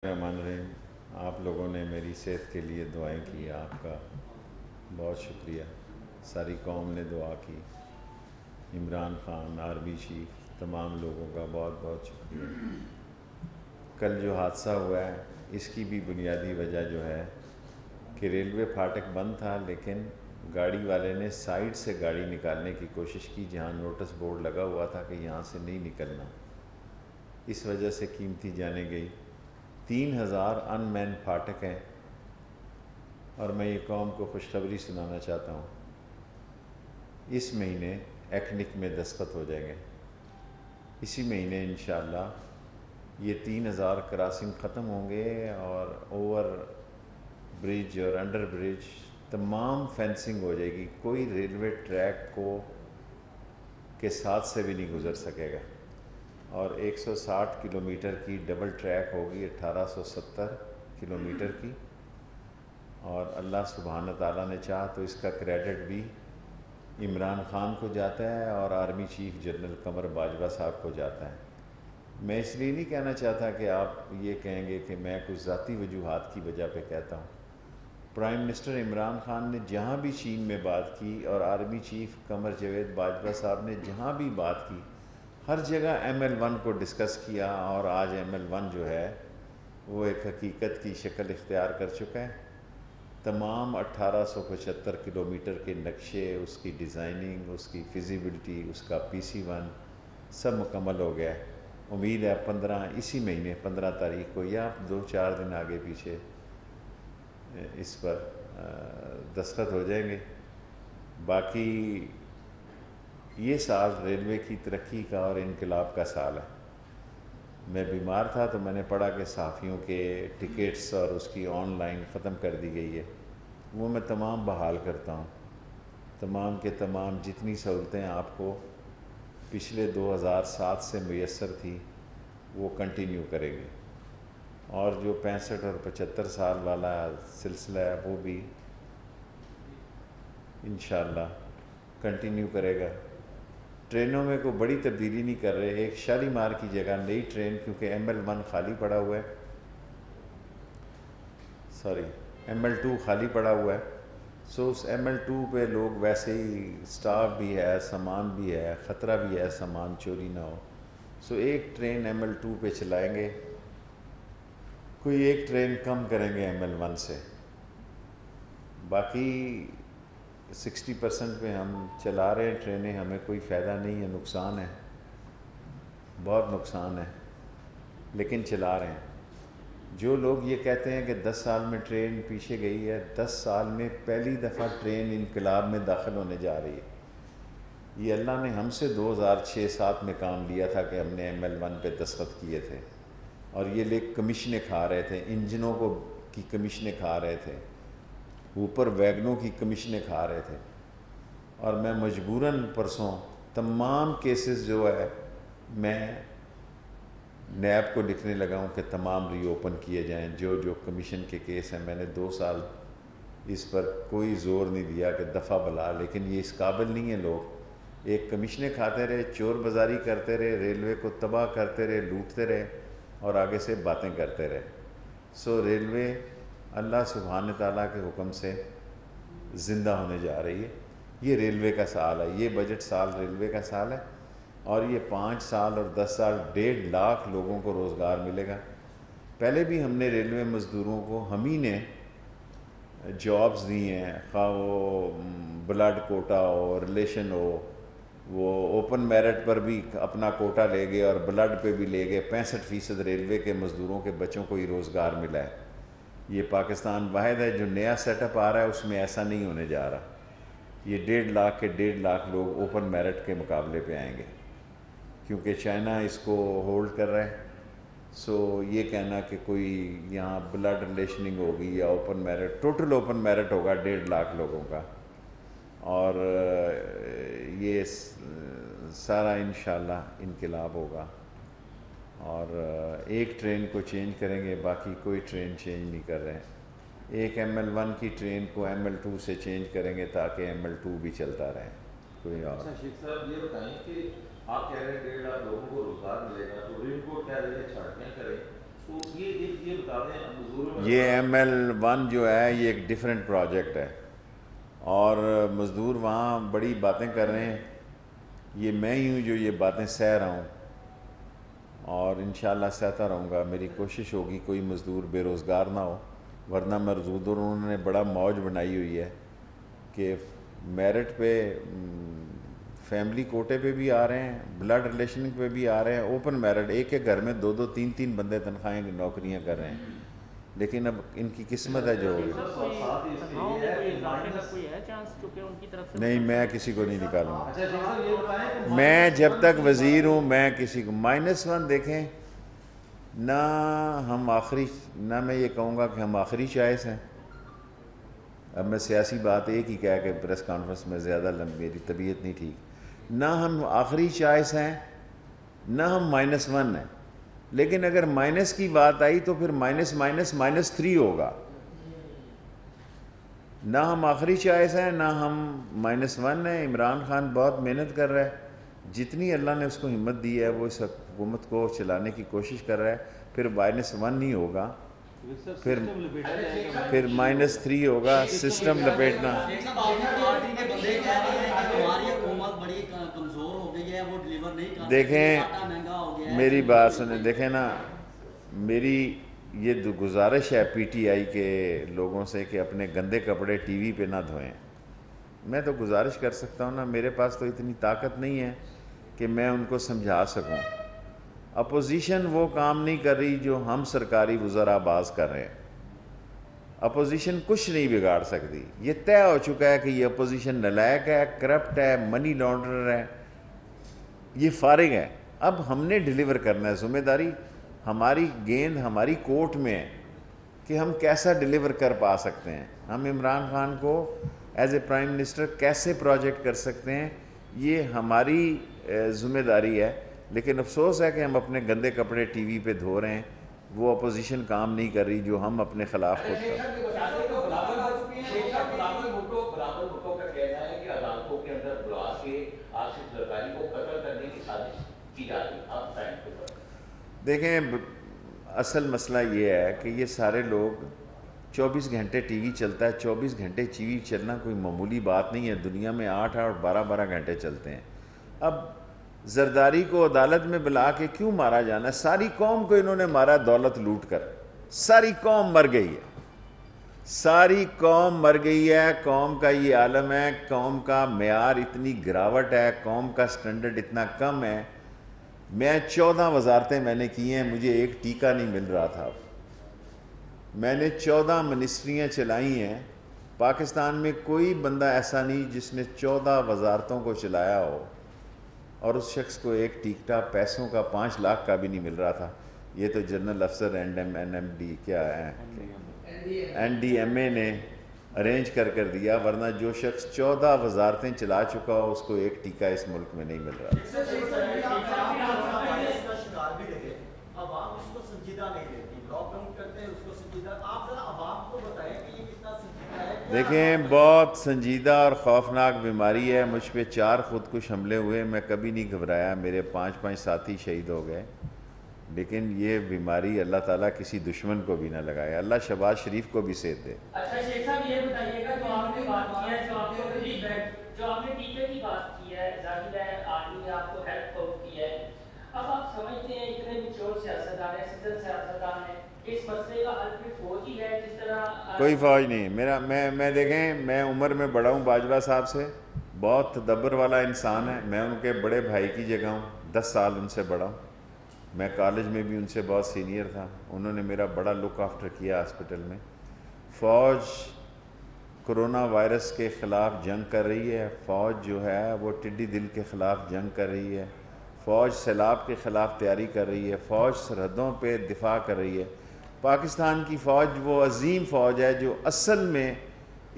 رحمٰن الرحیم، آپ لوگوں نے میری صحت کے لیے دعائیں کی، آپ کا بہت شکریہ۔ ساری قوم نے دعا کی، عمران خان، آرمی چیف، تمام لوگوں کا بہت بہت شکریہ۔ کل جو حادثہ ہوا ہے اس کی بھی بنیادی وجہ جو ہے کہ ریلوے پھاٹک بند تھا، لیکن گاڑی والے نے سائیڈ سے گاڑی نکالنے کی کوشش کی جہاں نوٹس بورڈ لگا ہوا تھا کہ یہاں سے نہیں نکلنا، اس وجہ سے قیمتی جانیں گئی۔ 3000 ان مین پھاٹک ہیں، اور میں یہ قوم کو خوشخبری سنانا چاہتا ہوں، اس مہینے ایکنک میں دستخط ہو جائیں گے۔ اسی مہینے انشاءاللہ یہ 3000 کراسنگ ختم ہوں گے، اور اوور برج اور انڈر برج تمام فینسنگ ہو جائے گی، کوئی ریلوے ٹریک کو کے ساتھ سے بھی نہیں گزر سکے گا، اور 160 کلومیٹر کی ڈبل ٹریک ہوگی، 1870 کلومیٹر کی، اور اللہ سبحانہ تعالیٰ نے چاہا تو اس کا کریڈٹ بھی عمران خان کو جاتا ہے اور army chief general Qamar Bajwa صاحب کو جاتا ہے۔ میں اس لیے نہیں کہنا چاہتا کہ آپ یہ کہیں گے کہ میں کچھ ذاتی وجوہات کی وجہ پہ کہتا ہوں۔ پرائم منسٹر عمران خان نے جہاں بھی چین میں بات کی، اور آرمی چیف قمر جاوید باجوہ صاحب نے جہاں بھی بات کی، ہر جگہ ML1 کو ڈسکس کیا، اور آج ML1 جو ہے وہ ایک حقیقت کی شکل اختیار کر چکا ہے۔ تمام 1875 کلومیٹر کے نقشے، اس کی ڈیزائننگ، اس کی فیزیبلٹی، اس کا PC1 سب مکمل ہو گیا ہے۔ امید ہے 15 مہینے 15 تاریخ کو، یا 2-4 دن آگے پیچھے اس پر دستخط ہو جائیں گے۔ باقی یہ سال ریلوے کی ترقی کا اور انقلاب کا سال ہے۔ میں بیمار تھا تو میں نے پڑھا کہ صحافیوں کے ٹکٹس اور اس کی آن لائن ختم کر دی گئی ہے، وہ میں تمام بحال کرتا ہوں۔ تمام کے تمام جتنی سہولتیں آپ کو پچھلے 2007 سے میسر تھی وہ کنٹینیو کرے گی، اور جو 65 اور 75 سال والا سلسلہ ہے وہ بھی انشاءاللہ کنٹینیو کرے گا۔ ٹرینوں میں کوئی بڑی تبدیلی نہیں کر رہے، ایک شالیمار کی جگہ نئی ٹرین، کیونکہ ML1 خالی پڑا ہوا ہے، ML2 خالی پڑا ہوا ہے، سو اس ML2 پہ لوگ ویسے ہی، سٹاف بھی ہے، سامان بھی ہے، خطرہ بھی ہے سامان چوری نہ ہو، سو ایک ٹرین ML2 پہ چلائیں گے، کوئی ایک ٹرین کم کریں گے ML1 سے۔ باقی 60% پہ ہم چلا رہے ہیں ٹرینیں، ہمیں کوئی فائدہ نہیں ہے، نقصان ہے، بہت نقصان ہے، لیکن چلا رہے ہیں۔ جو لوگ یہ کہتے ہیں کہ 10 سال میں ٹرین پیچھے گئی ہے، 10 سال میں پہلی دفعہ ٹرین انقلاب میں داخل ہونے جا رہی ہے۔ یہ اللہ نے ہم سے 2006-07 میں کام لیا تھا کہ ہم نے ML1 پہ دستخط کیے تھے، اور یہ لوگ کمیشنیں کھا رہے تھے، انجنوں کی کمیشنیں کھا رہے تھے، اوپر ویگنوں کی کمیشنیں کھا رہے تھے، اور میں مجبوراً پرسوں تمام کیسز جو ہے میں نیب کو لکھنے لگا ہوں کہ تمام ری اوپن کیے جائیں، جو کمیشن کے کیس ہیں۔ میں نے 2 سال اس پر کوئی زور نہیں دیا کہ دفعہ بلا، لیکن یہ اس قابل نہیں ہیں لوگ، ایک کمیشنیں کھاتے رہے، چور بازاری کرتے رہے، ریلوے کو تباہ کرتے رہے، لوٹتے رہے، اور آگے سے باتیں کرتے رہے۔ سو ریلوے اللہ سبحانہ تعالیٰ کے حکم سے زندہ ہونے جا رہی ہے۔ یہ ریلوے کا سال ہے، یہ بجٹ سال ریلوے کا سال ہے، اور یہ 5 سال اور 10 سال 1.5 لاکھ لوگوں کو روزگار ملے گا۔ پہلے بھی ہم نے ریلوے مزدوروں کو ہم ہی نے جابز دی ہیں، خواہ وہ بلڈ کوٹا ہو، ریلیشن ہو، وہ اوپن میرٹ پر بھی اپنا کوٹا لے گئے اور بلڈ پہ بھی لے گئے۔ 65% ریلوے کے مزدوروں کے بچوں کو ہی روزگار ملا ہے۔ یہ پاکستان واحد ہے جو نیا سیٹ اپ آ رہا ہے، اس میں ایسا نہیں ہونے جا رہا۔ یہ 1.5 لاکھ کے 1.5 لاکھ لوگ اوپن میرٹ کے مقابلے پہ آئیں گے، کیونکہ چائنا اس کو ہولڈ کر رہا ہے۔ سو یہ کہنا کہ کوئی یہاں بلڈ ریلیشننگ ہوگی یا open merit, total open merit ہوگا 1.5 لاکھ لوگوں کا، اور یہ سارا انشاءاللہ انقلاب ہوگا، اور ایک ٹرین کو چینج کریں گے، باقی کوئی ٹرین چینج نہیں کر رہے ہیں۔ ایک ML1 کی ٹرین کو ML2 سے چینج کریں گے تاکہ ML2 بھی چلتا رہے، کوئی اور۔ اچھا شیخ صاحب یہ بتائیں کہ آپ کہہ رہے ہیں 1.5 لاکھ لوگوں کو روزگار ملے گا، تو ان کو کیا رہے چھٹیاں کریں، یہ ML1 جو ہے یہ ایک ڈیفرنٹ پروجیکٹ ہے، اور مزدور وہاں بڑی باتیں کر رہے ہیں، یہ میں ہی ہوں جو یہ باتیں سہ رہا ہوں، اور انشاءاللہ سہتا رہوں گا۔ میری کوشش ہوگی کوئی مزدور بے روزگار نہ ہو، ورنہ مزدور انہوں نے بڑا موج بنائی ہوئی ہے کہ میرٹ پہ فیملی کوٹے پہ بھی آ رہے ہیں، بلڈ ریلیشن پہ بھی آ رہے ہیں، اوپن میرٹ، ایک ایک گھر میں 2 2 3 3 بندے تنخواہیں کی نوکریاں کر رہے ہیں، لیکن اب ان کی قسمت ہے جو ہوگی۔ نہیں، میں کسی کو نہیں نکالوں گا، میں جب تک وزیر ہوں میں کسی کو -1 دیکھیں نہ ہم آخری، نہ میں یہ کہوں گا کہ ہم آخری چوائس ہیں۔ اب میں سیاسی بات ایک ہی کہہ کے پریس کانفرنس میں زیادہ میری طبیعت نہیں ٹھیک، نہ ہم آخری چوائس ہیں نہ ہم -1 ہیں، لیکن اگر مائنس کی بات آئی تو پھر -3 ہوگا۔ نہ ہم آخری چوائس ہیں نہ ہم -1 ہیں۔ عمران خان بہت محنت کر رہا ہے، جتنی اللہ نے اس کو ہمت دی ہے وہ اس حکومت کو چلانے کی کوشش کر رہا ہے، پھر -1 نہیں ہوگا، پھر -3 ہوگا، سسٹم لپیٹنا۔ دیکھیں میری بات سنیں، دیکھیں نا، میری یہ گزارش ہے PTI کے لوگوں سے کہ اپنے گندے کپڑے ٹی وی پہ نہ دھوئیں۔ میں تو گزارش کر سکتا ہوں نا، میرے پاس تو اتنی طاقت نہیں ہے کہ میں ان کو سمجھا سکوں۔ اپوزیشن وہ کام نہیں کر رہی جو ہم سرکاری وزراء باز کر رہے ہیں۔ اپوزیشن کچھ نہیں بگاڑ سکتی، یہ طے ہو چکا ہے کہ یہ اپوزیشن نالائق ہے، کرپٹ ہے، منی لانڈرر ہے، یہ فارغ ہے۔ اب ہم نے ڈیلیور کرنا ہے، ذمہ داری ہماری، گیند ہماری کورٹ میں ہے کہ ہم کیسا ڈیلیور کر پا سکتے ہیں، ہم عمران خان کو ایز اے پرائم منسٹر کیسے پروجیکٹ کر سکتے ہیں، یہ ہماری ذمہ داری ہے۔ لیکن افسوس ہے کہ ہم اپنے گندے کپڑے ٹی وی پہ دھو رہے ہیں، وہ اپوزیشن کام نہیں کر رہی جو ہم اپنے خلاف خود کر۔ دیکھیں اصل مسئلہ یہ ہے کہ یہ سارے لوگ 24 گھنٹے ٹی وی چلتا ہے، 24 گھنٹے ٹی وی چلنا کوئی معمولی بات نہیں ہے، دنیا میں 8 اور 12 گھنٹے چلتے ہیں۔ اب زرداری کو عدالت میں بلا کے کیوں مارا جانا ہے؟ ساری قوم کو انہوں نے مارا دولت لوٹ کر، ساری قوم مر گئی ہے، ساری قوم مر گئی ہے۔ قوم کا یہ عالم ہے، قوم کا معیار اتنی گراوٹ ہے، قوم کا سٹینڈرڈ اتنا کم ہے۔ میں 14 وزارتیں میں نے کی ہیں، مجھے ایک ٹیکہ نہیں مل رہا تھا۔ میں نے 14 منسٹریاں چلائی ہیں، پاکستان میں کوئی بندہ ایسا نہیں جس نے 14 وزارتوں کو چلایا ہو اور اس شخص کو ایک ٹیکہ پیسوں کا 5 لاکھ کا بھی نہیں مل رہا تھا۔ یہ تو جنرل افسر NMD کیا ہے NDMA نے ارینج کر دیا، ورنہ جو شخص 14 وزارتیں چلا چکا ہو اس کو ایک ٹیکہ اس ملک میں نہیں مل رہا۔ دیکھیں بہت سنجیدہ اور خوفناک بیماری ہے، مجھ پہ 4 خودکش حملے ہوئے، میں کبھی نہیں گھبرایا، میرے 5 ساتھی شہید ہو گئے، لیکن یہ بیماری اللہ تعالیٰ کسی دشمن کو بھی نہ لگائے، اللہ شہباز شریف کو بھی صحت دے۔ اچھا شیخ صاحب یہ بتائیے گا، جو آپ نے بات کی ہے، جو آپ نے ٹیچر کی بات کی ہے، ظاہر ہے آرمی نے آپ کو ہیلپ بہت کی ہے، اب آپ سمجھتے ہیں اتنے میچور سیاستدان ہیں، سیزن سیاستدان ہیں، اس مسئلے کا حل پھر فوج ہی ہے جس طرح؟ کوئی فوج نہیں، میں دیکھیں میں عمر میں بڑا ہوں باجوہ صاحب سے، بہت تدبر والا انسان ہے، میں ان کے بڑے بھائی کی جگہ ہوں، 10 سال ان سے بڑا ہوں، میں کالج میں بھی ان سے بہت سینئر تھا، انہوں نے میرا بڑا لک آفٹر کیا ہاسپٹل میں۔ فوج کرونا وائرس کے خلاف جنگ کر رہی ہے، فوج جو ہے وہ ٹڈی دل کے خلاف جنگ کر رہی ہے، فوج سیلاب کے خلاف تیاری کر رہی ہے، فوج سرحدوں پہ دفاع کر رہی ہے۔ پاکستان کی فوج وہ عظیم فوج ہے جو اصل میں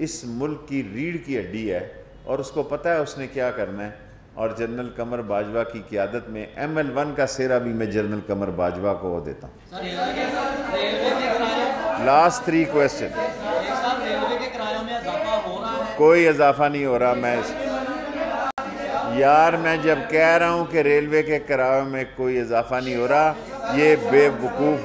اس ملک کی ریڑھ کی ہڈی ہے، اور اس کو پتہ ہے اس نے کیا کرنا ہے، اور جنرل قمر باجوہ کی قیادت میں ML1 کا سہرا بھی میں جنرل قمر باجوہ کو دیتا ہوں۔ Last 3 question. کوئی اضافہ نہیں ہو رہا، میں جب کہہ رہا ہوں کہ ریلوے کے کرایوں میں کوئی اضافہ نہیں ہو رہا، یہ بے وقوف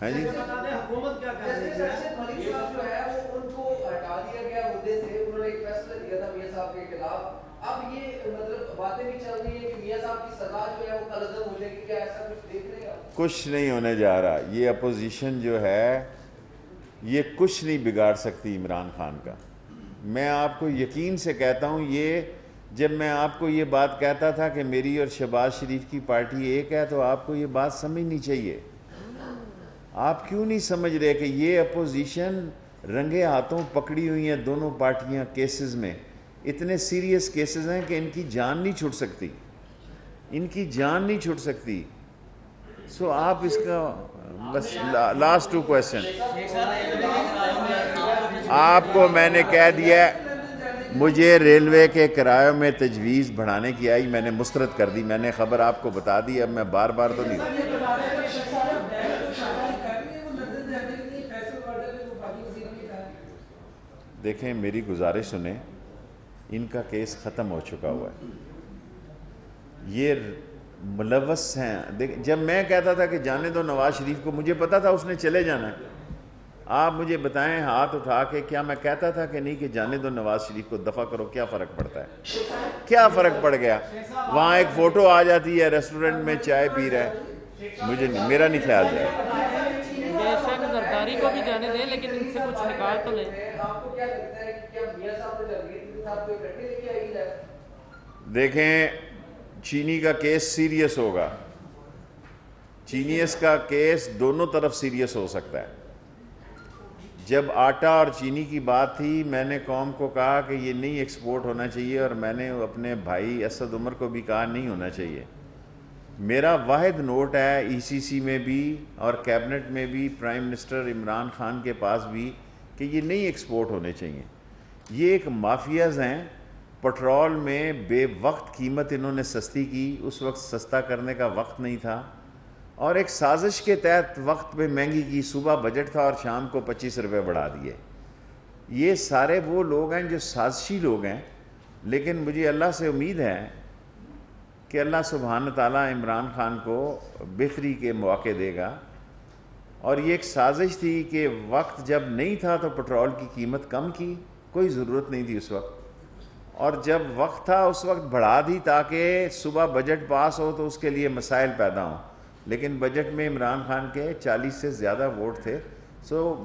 ہاں جی حکومت کیا کر رہی ہے؟ ملک صاحب جو ہے وہ ان کو ہٹا دیا گیا عہدے سے، انہوں نے ایک فیصلہ دیا تھا میاں صاحب کے خلاف، اب یہ مطلب باتیں بھی چل رہی ہیں کہ میاں صاحب کی سزا جو ہے وہ کالعدم ہو جائے گی، کیا ایسا کچھ دیکھ رہے ہیں آپ؟ کچھ نہیں ہونے جا رہا. یہ اپوزیشن جو ہے یہ کچھ نہیں بگاڑ سکتی عمران خان کا. میں آپ کو یقین سے کہتا ہوں، یہ جب میں آپ کو یہ بات کہتا تھا کہ میری اور شہباز شریف کی پارٹی ایک ہے، تو آپ کو یہ بات سمجھنی چاہیے. آپ کیوں نہیں سمجھ رہے کہ یہ اپوزیشن رنگے ہاتھوں پکڑی ہوئی ہیں دونوں پارٹیاں کیسز میں. اتنے سیریس کیسز ہیں کہ ان کی جان نہیں چھوٹ سکتی، ان کی جان نہیں چھوٹ سکتی. سو آپ اس کا بس لاسٹ 2 کویسچن آپ کو میں نے کہہ دیا. مجھے ریلوے کے کرایوں میں تجویز بڑھانے کی آئی، میں نے مسترد کر دی. میں نے خبر آپ کو بتا دی، اب میں بار بار تو نہیں. دیکھیں میری گزارش سنیں، ان کا کیس ختم ہو چکا ہوا ہے. یہ ملوث ہیں. جب میں کہتا تھا کہ جانے دو نواز شریف کو، مجھے پتا تھا اس نے چلے جانا ہے. آپ مجھے بتائیں ہاتھ اٹھا کے، کیا میں کہتا تھا کہ نہیں کہ جانے دو نواز شریف کو، دفع کرو؟ کیا فرق پڑتا ہے؟ کیا فرق پڑ گیا؟ وہاں ایک فوٹو آ جاتی ہے ریسٹورنٹ میں چائے پی رہا ہے. مجھے میرا نہیں خیال جائے. بے شک زرداری کو بھی جانے دیں، لیکن ان سے کچھ نکال تو لیں. دیکھیں چینی کا کیس سیریس ہوگا. چینیس کا کیس دونوں طرف سیریس ہو سکتا ہے. جب آٹا اور چینی کی بات تھی، میں نے قوم کو کہا کہ یہ نہیں ایکسپورٹ ہونا چاہیے، اور میں نے اپنے بھائی اسد عمر کو بھی کہا نہیں ہونا چاہیے. میرا واحد نوٹ ہے ای سی سی میں بھی اور کیبنٹ میں بھی، پرائم منسٹر عمران خان کے پاس بھی، کہ یہ نہیں ایکسپورٹ ہونے چاہیے. یہ ایک مافیاز ہیں. پٹرول میں بے وقت قیمت انہوں نے سستی کی، اس وقت سستا کرنے کا وقت نہیں تھا، اور ایک سازش کے تحت وقت پہ مہنگی کی. صبح بجٹ تھا اور شام کو 25 روپے بڑھا دیے. یہ سارے وہ لوگ ہیں جو سازشی لوگ ہیں. لیکن مجھے اللہ سے امید ہے کہ اللہ سبحانہ تعالیٰ عمران خان کو بہتری کے مواقع دے گا. اور یہ ایک سازش تھی کہ وقت جب نہیں تھا تو پٹرول کی قیمت کم کی، کوئی ضرورت نہیں تھی اس وقت، اور جب وقت تھا اس وقت بڑھا دی تاکہ صبح بجٹ پاس ہو تو اس کے لیے مسائل پیدا ہوں. لیکن بجٹ میں عمران خان کے 40 سے زیادہ ووٹ تھے. سو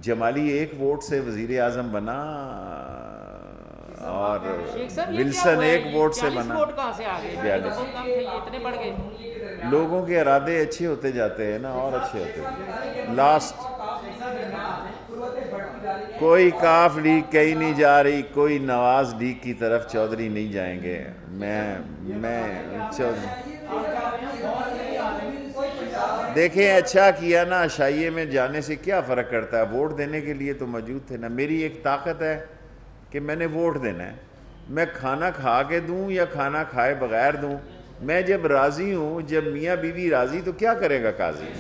جمالی 1 ووٹ سے وزیر اعظم بنا، اور ولسن 1 ووٹ سے بنا. لوگوں کے ارادے اچھے ہوتے جاتے ہیں نا، اور اچھے ہوتے ہیں. لاسٹ کوئی کاف لیگ کہیں نہیں جا رہی، کوئی نواز لیگ کی طرف چودھری نہیں جائیں گے. میں دیکھیں اچھا کیا نا، عشائیے میں جانے سے کیا فرق کرتا ہے؟ ووٹ دینے کے لیے تو موجود تھے نا. میری ایک طاقت ہے کہ میں نے ووٹ دینا ہے. میں کھانا کھا کے دوں یا کھانا کھائے بغیر دوں، میں جب راضی ہوں، جب میاں بیوی راضی تو کیا کرے گا قاضی؟